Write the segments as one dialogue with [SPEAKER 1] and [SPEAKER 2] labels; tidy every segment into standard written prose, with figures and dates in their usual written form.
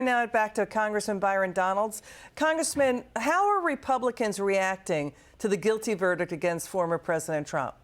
[SPEAKER 1] Now back to Congressman Byron Donalds. Congressman, how are Republicans reacting to the guilty verdict against former President Trump?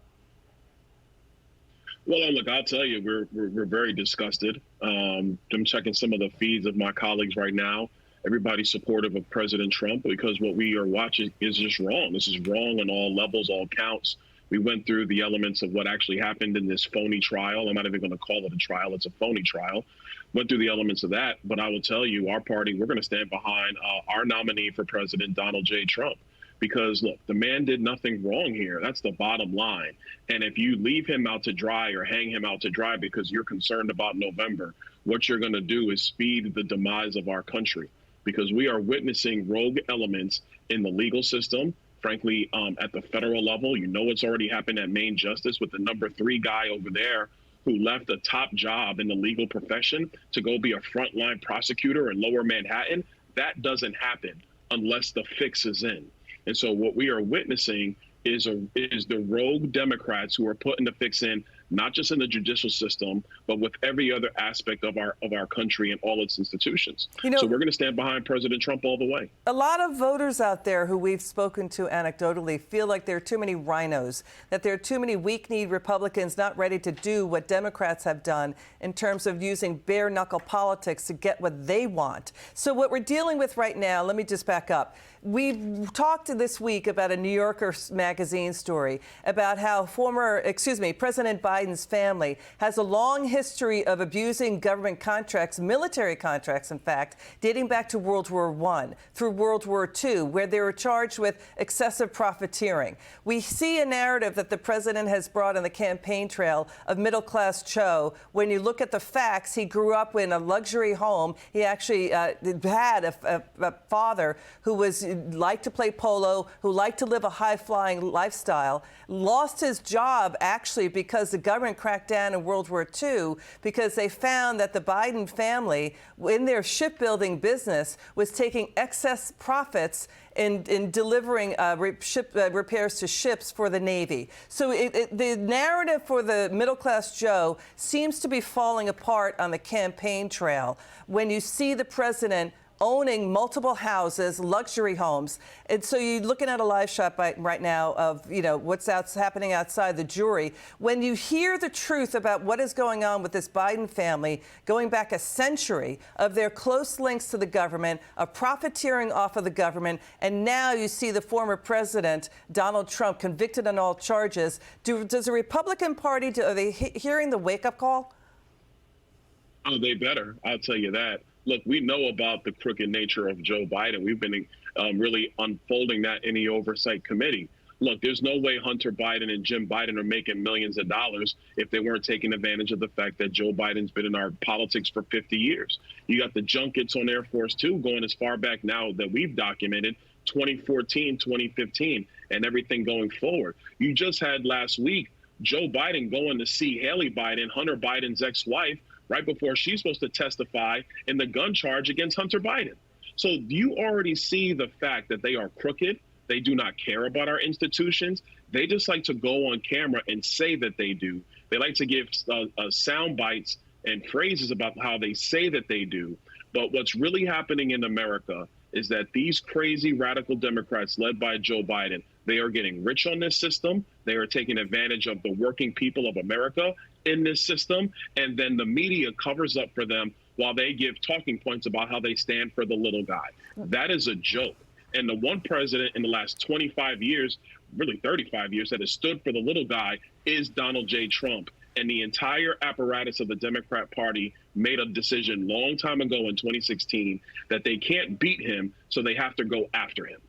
[SPEAKER 2] Well, look, I'll tell you, we're very disgusted. I'm checking some of the feeds of my colleagues right now. Everybody's supportive of President Trump because what we are watching is just wrong. This is wrong on all levels, all counts. We went through the elements of what actually happened in this phony trial. I'm not even going to call it a trial. It's a phony trial. Went through the elements of that. But I will tell you, our party, we're going to stand behind our nominee for president, Donald J. Trump. Because, look, the man did nothing wrong here. That's the bottom line. And if you leave him out to dry or hang him out to dry because you're concerned about November, what you're going to do is speed the demise of our country. Because we are witnessing rogue elements in the legal system. Frankly, at the federal level, you know it's already happened at Maine Justice with the #3 guy over there who left a top job in the legal profession to go be a frontline prosecutor in Lower Manhattan. That doesn't happen unless the fix is in. And so what we are witnessing is the rogue Democrats who are putting the fix in, not just in the judicial system, but with every other aspect of our country and all its institutions. You know, so we're going to stand behind President Trump all the way.
[SPEAKER 1] A lot of voters out there who we've spoken to anecdotally feel like there are too many rhinos, that there are too many weak-kneed Republicans not ready to do what Democrats have done in terms of using bare-knuckle politics to get what they want. So what we're dealing with right now, let me just back up. We've talked this week about a New Yorker magazine story about how President Biden's family has a long history of abusing government contracts, military contracts, in fact, dating back to World War I through World War II, where they were charged with excessive profiteering. We see a narrative that the president has brought on the campaign trail of middle-class Joe. When you look at the facts, he grew up in a luxury home. He actually had a father who liked to play polo, who liked to live a high-flying lifestyle, lost his job actually because the government cracked down in World War II because they found that the Biden family in their shipbuilding business was taking excess profits in delivering repairs to ships for the Navy. So the narrative for the middle-class Joe seems to be falling apart on the campaign trail when you see the president owning multiple houses, luxury homes. And so you're looking at a live shot right now of, what's happening outside the jury. When you hear the truth about what is going on with this Biden family, going back a century of their close links to the government, of profiteering off of the government, and now you see the former president, Donald Trump, convicted on all charges, does the Republican Party, are they hearing the wake-up call?
[SPEAKER 2] Oh, they better. I'll tell you that. Look, we know about the crooked nature of Joe Biden. We've been really unfolding that in the oversight committee. Look, there's no way Hunter Biden and Jim Biden are making millions of dollars if they weren't taking advantage of the fact that Joe Biden's been in our politics for 50 years. You got the junkets on Air Force Two going as far back now that we've documented 2014, 2015, and everything going forward. You just had last week Joe Biden going to see Haley Biden, Hunter Biden's ex-wife, right before she's supposed to testify in the gun charge against Hunter Biden. So you already see the fact that they are crooked. They do not care about our institutions. They just like to go on camera and say that they do. They like to give sound bites and phrases about how they say that they do. But what's really happening in America is that these crazy radical Democrats led by Joe Biden, they are getting rich on this system. They are taking advantage of the working people of America in this system. And then the media covers up for them while they give talking points about how they stand for the little guy. That is a joke. And the one president in the last 25 years, really 35 years, that has stood for the little guy is Donald J. Trump. And the entire apparatus of the Democrat Party made a decision long time ago in 2016 that they can't beat him, so they have to go after him.